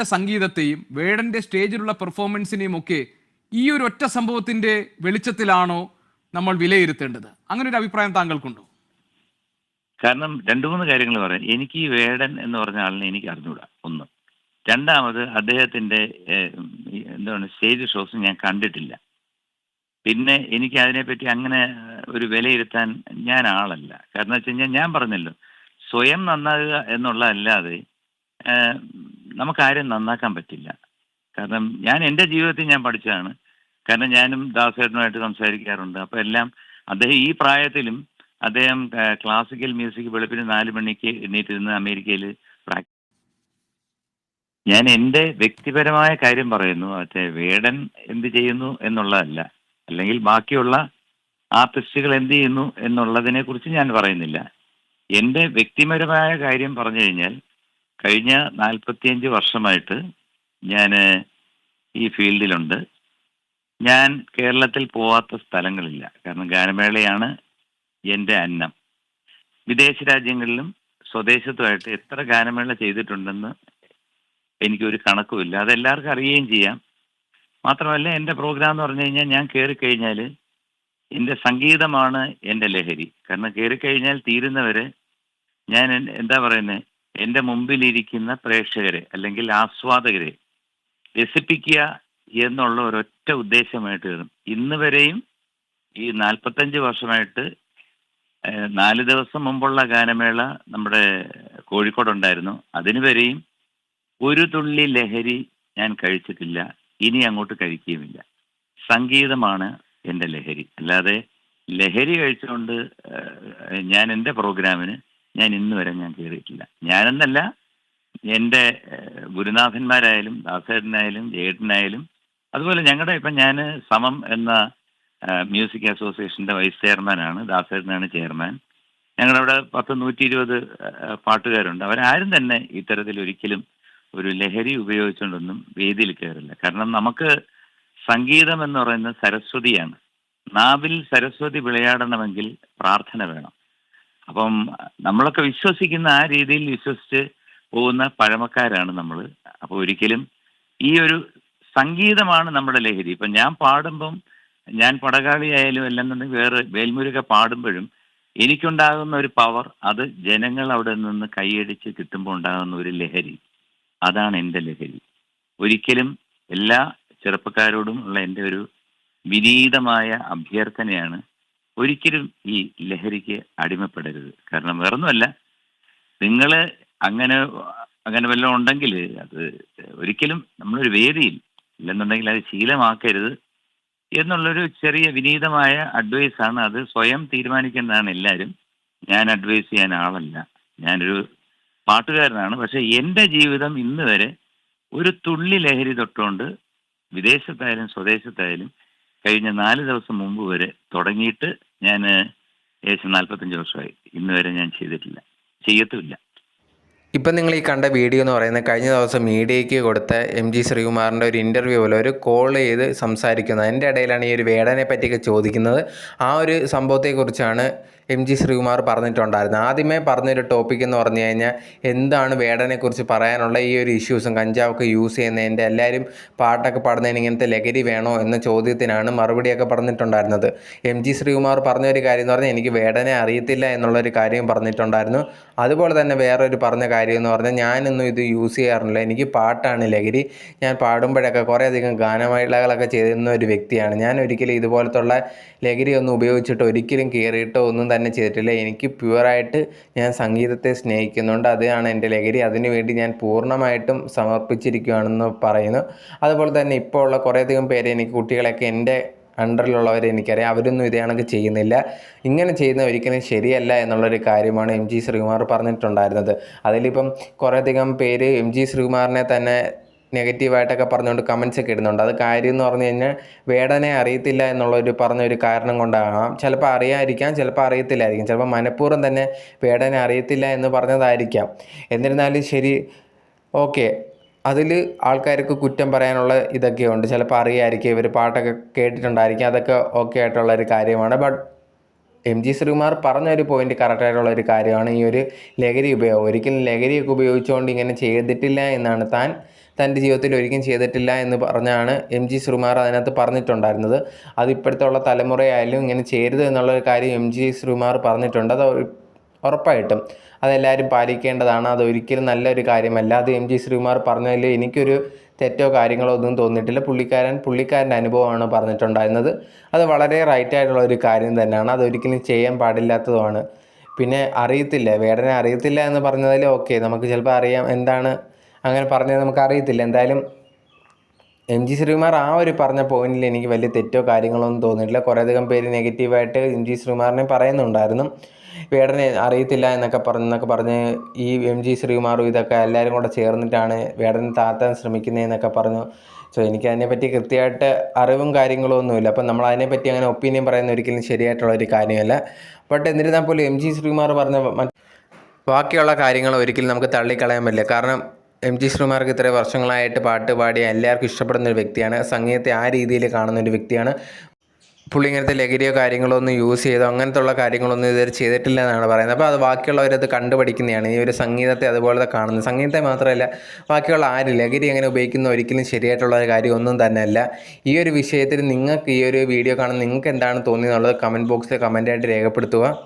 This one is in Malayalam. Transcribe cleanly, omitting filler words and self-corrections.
സംഗീതത്തെയും വേടന്റെ സ്റ്റേജിലുള്ള പെർഫോമൻസിനെയും ഒക്കെ ഈ ഒരു ഒറ്റ സംഭവത്തിന്റെ വെളിച്ചത്തിലാണോ നമ്മൾ വിലയിരുത്തേണ്ടത്? അങ്ങനെ ഒരു അഭിപ്രായം താങ്കൾക്കുണ്ടോ? കാരണം രണ്ട് മൂന്ന് കാര്യങ്ങൾ പറയാം. എനിക്ക് ഈ വേടൻ എന്ന് പറഞ്ഞ ആളിനെ എനിക്ക് അറിഞ്ഞൂടാ, ഒന്ന്. രണ്ടാമത് അദ്ദേഹത്തിന്റെ എന്താണ് സ്റ്റേജ് ഷോസ് ഞാൻ കണ്ടിട്ടില്ല. പിന്നെ എനിക്ക് അതിനെപ്പറ്റി അങ്ങനെ ഒരു വിലയിരുത്താൻ ഞാൻ ആളല്ല. കാരണം വെച്ച് കഴിഞ്ഞാൽ ഞാൻ പറഞ്ഞല്ലോ, സ്വയം നന്നാകുക എന്നുള്ളതല്ലാതെ ഏഹ്, നമുക്കാരും നന്നാക്കാൻ പറ്റില്ല. കാരണം ഞാൻ എൻ്റെ ജീവിതത്തിൽ ഞാൻ പഠിച്ചതാണ്. കാരണം ഞാനും ദാസേട്ടനുമായിട്ട് സംസാരിക്കാറുണ്ട്. അപ്പോൾ എല്ലാം അദ്ദേഹം ഈ പ്രായത്തിലും അദ്ദേഹം ക്ലാസിക്കൽ മ്യൂസിക് വെളുപ്പിന് 4 മണിക്ക് എണീറ്റിരുന്ന് അമേരിക്കയിൽ പ്രാക്ടീസ്. ഞാൻ എൻ്റെ വ്യക്തിപരമായ കാര്യം പറയുന്നു. മറ്റേ വേടൻ എന്ത് ചെയ്യുന്നു എന്നുള്ളതല്ല, അല്ലെങ്കിൽ ബാക്കിയുള്ള ആർട്ടിസ്റ്റുകൾ എന്ത് ചെയ്യുന്നു എന്നുള്ളതിനെ കുറിച്ച് ഞാൻ പറയുന്നില്ല. എൻ്റെ വ്യക്തിപരമായ കാര്യം പറഞ്ഞു കഴിഞ്ഞാൽ, കഴിഞ്ഞ 45 വർഷമായിട്ട് ഞാൻ ഈ ഫീൽഡിലുണ്ട്. ഞാൻ കേരളത്തിൽ പോവാത്ത സ്ഥലങ്ങളില്ല. കാരണം ഗാനമേളയാണ് എൻ്റെ അന്നം. വിദേശ രാജ്യങ്ങളിലും സ്വദേശത്തുമായിട്ട് എത്ര ഗാനമേള ചെയ്തിട്ടുണ്ടെന്ന് എനിക്കൊരു കണക്കുമില്ല. അതെല്ലാവർക്കും അറിയുകയും ചെയ്യാം. മാത്രമല്ല, എൻ്റെ പ്രോഗ്രാം എന്ന് പറഞ്ഞു കഴിഞ്ഞാൽ, ഞാൻ കയറിക്കഴിഞ്ഞാൽ എൻ്റെ സംഗീതമാണ് എൻ്റെ ലഹരി. കാരണം കയറിക്കഴിഞ്ഞാൽ തീരുന്നവരെ ഞാൻ എന്താ പറയുന്നത്, എൻ്റെ മുമ്പിലിരിക്കുന്ന പ്രേക്ഷകരെ അല്ലെങ്കിൽ ആസ്വാദകരെ രസിപ്പിക്കുക എന്നുള്ള ഒരൊറ്റ ഉദ്ദേശമായിട്ട് കയറും. ഇന്ന് വരെയും ഈ 45 വർഷമായിട്ട് 4 ദിവസം മുമ്പുള്ള ഗാനമേള നമ്മുടെ കോഴിക്കോടുണ്ടായിരുന്നു. അതിന് വരെയും ഒരു തുള്ളി ലഹരി ഞാൻ കഴിച്ചിട്ടില്ല, ഇനി അങ്ങോട്ട് കഴിക്കുകയുമില്ല. സംഗീതമാണ് എൻ്റെ ലഹരി. അല്ലാതെ ലഹരി കഴിച്ചുകൊണ്ട് ഞാൻ എൻ്റെ പ്രോഗ്രാമിന് ഞാൻ ഇന്ന് വരെ ഞാൻ കയറിയിട്ടില്ല. ഞാനെന്നല്ല, എൻ്റെ ഗുരുനാഥന്മാരായാലും ദാസേട്ടനായാലും ജയേട്ടനായാലും അതുപോലെ ഞങ്ങളുടെ ഇപ്പം ഞാൻ സമം എന്ന മ്യൂസിക് അസോസിയേഷൻ്റെ വൈസ് ചെയർമാനാണ്. ദാസേട്ടനാണ് ചെയർമാൻ. ഞങ്ങളവിടെ 120 പാട്ടുകാരുണ്ട്. അവരാരും തന്നെ ഇത്തരത്തിൽ ഒരിക്കലും ഒരു ലഹരി ഉപയോഗിച്ചുകൊണ്ടൊന്നും വേദിയിൽ കയറില്ല. കാരണം നമുക്ക് സംഗീതം എന്ന് പറയുന്നത് സരസ്വതിയാണ്. നാവിൽ സരസ്വതി വിളയാടണമെങ്കിൽ പ്രാർത്ഥന വേണം. അപ്പം നമ്മളൊക്കെ വിശ്വസിക്കുന്ന ആ രീതിയിൽ വിശ്വസിച്ച് പോകുന്ന പഴമക്കാരാണ് നമ്മൾ. അപ്പോൾ ഒരിക്കലും ഈ ഒരു സംഗീതമാണ് നമ്മുടെ ലഹരി. ഇപ്പം ഞാൻ പാടുമ്പം, ഞാൻ പടകാളിയായാലും എല്ലാം തന്നെ വേറെ വേൽമുരുക പാടുമ്പോഴും എനിക്കുണ്ടാകുന്ന ഒരു പവർ, അത് ജനങ്ങൾ അവിടെ നിന്ന് കൈയടിച്ച് കിട്ടുമ്പോൾ ഉണ്ടാകുന്ന ഒരു ലഹരി, അതാണ് എൻ്റെ ലഹരി. ഒരിക്കലും എല്ലാ ചെറുപ്പക്കാരോടും ഉള്ള എൻ്റെ ഒരു വിനീതമായ അഭ്യർത്ഥനയാണ്, ഒരിക്കലും ഈ ലഹരിക്ക് അടിമപ്പെടരുത്. കാരണം വേറൊന്നുമല്ല, നിങ്ങൾ അങ്ങനെ അങ്ങനെ വല്ലതും ഉണ്ടെങ്കിൽ അത് ഒരിക്കലും നമ്മളൊരു വേദിയിൽ ഇല്ലെന്നുണ്ടെങ്കിൽ അത് ശീലമാക്കരുത് എന്നുള്ളൊരു ചെറിയ വിനീതമായ അഡ്വൈസാണ്. അത് സ്വയം തീരുമാനിക്കേണ്ടതാണ് എല്ലാവരും. ഞാൻ അഡ്വൈസ് ചെയ്യാൻ ആളല്ല. ഞാനൊരു പാട്ടുകാരനാണ്. പക്ഷെ എൻ്റെ ജീവിതം ഇന്ന് വരെ ഒരു തുള്ളി ലഹരി തൊട്ടുകൊണ്ട് വിദേശത്തായാലും സ്വദേശത്തായാലും കഴിഞ്ഞ 4 ദിവസം മുമ്പ് വരെ തുടങ്ങിയിട്ട് ഞാൻ ഏകദേശം 45 വർഷമായി. ഇന്ന് വരെ ഞാൻ ചെയ്തിട്ടില്ല, ചെയ്യത്തുമില്ല. ഇപ്പം നിങ്ങൾ ഈ കണ്ട വീഡിയോ എന്ന് പറയുന്നത് കഴിഞ്ഞ ദിവസം മീഡിയയ്ക്ക് കൊടുത്ത MG ശ്രീകുമാറിൻ്റെ ഒരു ഇൻ്റർവ്യൂ പോലെ ഒരു കോൾ ചെയ്ത് സംസാരിക്കുന്നത്. അതിൻ്റെ ഇടയിലാണ് ഈ ഒരു വേടനെ പറ്റിയൊക്കെ ചോദിക്കുന്നത്. ആ ഒരു സംഭവത്തെക്കുറിച്ചാണ് MG ശ്രീകുമാർ പറഞ്ഞിട്ടുണ്ടായിരുന്നത്. ആദ്യമേ പറഞ്ഞൊരു ടോപ്പിക് എന്ന് പറഞ്ഞു കഴിഞ്ഞാൽ, എന്താണ് വേടനെക്കുറിച്ച് പറയാനുള്ള ഈ ഒരു ഇഷ്യൂസും കഞ്ചാവൊക്കെ യൂസ് ചെയ്യുന്നതിൻ്റെ, എല്ലാവരും പാട്ടൊക്കെ പാടുന്നതിന് ഇങ്ങനത്തെ ലഹരി വേണോ എന്ന ചോദ്യത്തിനാണ് മറുപടിയൊക്കെ പറഞ്ഞിട്ടുണ്ടായിരുന്നത്. MG ശ്രീകുമാർ പറഞ്ഞൊരു കാര്യം എന്ന് പറഞ്ഞാൽ, എനിക്ക് വേടനെ അറിയത്തില്ല എന്നുള്ളൊരു കാര്യം പറഞ്ഞിട്ടുണ്ടായിരുന്നു. അതുപോലെ തന്നെ വേറൊരു പറഞ്ഞ കാര്യം എന്ന് പറഞ്ഞാൽ, ഞാനൊന്നും ഇത് യൂസ് ചെയ്യാറില്ല, എനിക്ക് പാട്ടാണ് ലഹരി, ഞാൻ പാടുമ്പോഴൊക്കെ കുറേയധികം ഗാനമേളകളൊക്കെ ചെയ്യുന്ന ഒരു വ്യക്തിയാണ്, ഞാൻ ഒരിക്കലും ഇതുപോലത്തുള്ള ലഹരി ഒന്നും ഉപയോഗിച്ചിട്ട് ഒരിക്കലും കയറിയിട്ടോ ഒന്നും തന്നെ ചെയ്തിട്ടില്ല, എനിക്ക് പ്യുവറായിട്ട് ഞാൻ സംഗീതത്തെ സ്നേഹിക്കുന്നുണ്ട്, അതാണ് എൻ്റെ ലഹരി, അതിനുവേണ്ടി ഞാൻ പൂർണ്ണമായിട്ടും സമർപ്പിച്ചിരിക്കുകയാണെന്ന് പറയുന്നു. അതുപോലെ തന്നെ ഇപ്പോൾ ഉള്ള കുറേയധികം പേര്, എനിക്ക് കുട്ടികളൊക്കെ എൻ്റെ അണ്ടറിലുള്ളവരെ എനിക്കറിയാം, അവരൊന്നും ഇതേ കണക്ക് ചെയ്യുന്നില്ല, ഇങ്ങനെ ചെയ്യുന്ന ഒരിക്കലും ശരിയല്ല എന്നുള്ളൊരു കാര്യമാണ് MG ശ്രീകുമാർ പറഞ്ഞിട്ടുണ്ടായിരുന്നത്. അതിലിപ്പം കുറേയധികം പേര് MG ശ്രീകുമാറിനെ തന്നെ നെഗറ്റീവായിട്ടൊക്കെ പറഞ്ഞുകൊണ്ട് കമൻസ് ഒക്കെ ഇടുന്നുണ്ട്. അത് കാര്യം എന്ന് പറഞ്ഞു കഴിഞ്ഞാൽ, വേടനെ അറിയത്തില്ല എന്നുള്ളൊരു പറഞ്ഞൊരു കാരണം കൊണ്ടാകാം. ചിലപ്പോൾ അറിയാതിരിക്കാം, ചിലപ്പോൾ അറിയത്തില്ലായിരിക്കും, ചിലപ്പോൾ മനഃപൂർവ്വം തന്നെ വേടനെ അറിയത്തില്ല എന്ന് പറഞ്ഞതായിരിക്കാം. എന്നിരുന്നാലും ശരി, ഓക്കെ, അതിൽ ആൾക്കാർക്ക് കുറ്റം പറയാനുള്ള ഇതൊക്കെ ഉണ്ട്. ചിലപ്പോൾ അറിയാമായിരിക്കും, ഇവർ പാട്ടൊക്കെ കേട്ടിട്ടുണ്ടായിരിക്കും, അതൊക്കെ ഓക്കെ ആയിട്ടുള്ളൊരു കാര്യമാണ്. ബട്ട് MG ശ്രീകുമാർ പറഞ്ഞൊരു പോയിന്റ് കറക്റ്റായിട്ടുള്ളൊരു കാര്യമാണ് ഈ ഒരു ലഹരി ഉപയോഗം. ഒരിക്കലും ലഹരിയൊക്കെ ഉപയോഗിച്ചുകൊണ്ട് ഇങ്ങനെ ചെയ്തിട്ടില്ല എന്നാണ് താൻ തൻ്റെ ജീവിതത്തിൽ ഒരിക്കലും ചെയ്തിട്ടില്ല എന്ന് പറഞ്ഞാണ് MG ശ്രീകുമാർ അതിനകത്ത് പറഞ്ഞിട്ടുണ്ടായിരുന്നത്. അത് ഇപ്പോഴത്തെ ഉള്ള തലമുറയായാലും ഇങ്ങനെ ചെയ്യരുത് എന്നുള്ളൊരു കാര്യം MG ശ്രീകുമാർ പറഞ്ഞിട്ടുണ്ട്. അത് ഉറപ്പായിട്ടും അതെല്ലാവരും പാലിക്കേണ്ടതാണ്. അതൊരിക്കലും നല്ലൊരു കാര്യമല്ല. അത് MG ശ്രീകുമാർ പറഞ്ഞതിൽ എനിക്കൊരു തെറ്റോ കാര്യങ്ങളോ ഒന്നും തോന്നിയിട്ടില്ല. പുള്ളിക്കാരൻ്റെ അനുഭവമാണ് പറഞ്ഞിട്ടുണ്ടായിരുന്നത്. അത് വളരെ റൈറ്റായിട്ടുള്ള ഒരു കാര്യം തന്നെയാണ്. അതൊരിക്കലും ചെയ്യാൻ പാടില്ലാത്തതുമാണ്. പിന്നെ അറിയത്തില്ല, വേടനെ അറിയത്തില്ല എന്ന് പറഞ്ഞതിൽ ഓക്കെ, നമുക്ക് ചിലപ്പോൾ അറിയാം എന്താണ് അങ്ങനെ പറഞ്ഞത് നമുക്ക് അറിയത്തില്ല. എന്തായാലും MG ശ്രീകുമാർ ആ ഒരു പറഞ്ഞ പോയിന്റിൽ എനിക്ക് വലിയ തെറ്റോ കാര്യങ്ങളോ ഒന്നും തോന്നിയിട്ടില്ല. കുറേയധികം പേര് നെഗറ്റീവായിട്ട് MG ശ്രീകുമാറിനെ പറയുന്നുണ്ടായിരുന്നു. വേടനെ അറിയത്തില്ല എന്നൊക്കെ പറഞ്ഞ് ഈ MG ശ്രീകുമാറും ഇതൊക്കെ എല്ലാവരും കൂടെ ചേർന്നിട്ടാണ് വേടനെ താഴ്ത്താൻ ശ്രമിക്കുന്നതെന്നൊക്കെ പറഞ്ഞു. സോ എനിക്ക് അതിനെപ്പറ്റി കൃത്യമായിട്ട് അറിവും കാര്യങ്ങളും ഒന്നുമില്ല. അപ്പം നമ്മൾ അതിനെപ്പറ്റി അങ്ങനെ ഒപ്പീനിയൻ പറയുന്ന ഒരിക്കലും ശരിയായിട്ടുള്ളൊരു കാര്യമല്ല. ബട്ട് എന്നിരുന്നാൽ പോലും MG ശ്രീകുമാർ പറഞ്ഞ ബാക്കിയുള്ള കാര്യങ്ങൾ ഒരിക്കലും നമുക്ക് തള്ളിക്കളയാൻ പറ്റില്ല. കാരണം MG ശ്രീകുമാർക്ക് ഇത്രയും വർഷങ്ങളായിട്ട് പാട്ട് പാടി എല്ലാവർക്കും ഇഷ്ടപ്പെടുന്ന ഒരു വ്യക്തിയാണ്. സംഗീതത്തെ ആ രീതിയിൽ കാണുന്ന ഒരു വ്യക്തിയാണ്. പുള്ളി ഇങ്ങനത്തെ ലഹരിയോ കാര്യങ്ങളോ ഒന്നും യൂസ് ചെയ്തോ അങ്ങനത്തെ ഉള്ള കാര്യങ്ങളൊന്നും ഇതുവരെ ചെയ്തിട്ടില്ല എന്നാണ് പറയുന്നത്. അപ്പോൾ അത് ബാക്കിയുള്ളവരത് കണ്ടുപഠിക്കുന്നതാണ്. ഈ ഒരു സംഗീതത്തെ അതുപോലെ കാണുന്നത്. സംഗീതത്തെ മാത്രമല്ല, ബാക്കിയുള്ള ആര് ലഹരി എങ്ങനെ ഉപയോഗിക്കുന്ന ഒരിക്കലും ശരിയായിട്ടുള്ള ഒരു കാര്യം ഒന്നും തന്നെയല്ല. ഈ ഒരു വിഷയത്തിൽ നിങ്ങൾക്ക് ഈ ഒരു വീഡിയോ കാണുന്ന നിങ്ങൾക്ക് എന്താണ് തോന്നിയെന്നുള്ളത് കമൻറ്റ് ബോക്സിൽ കമൻറ്റായിട്ട് രേഖപ്പെടുത്തുക.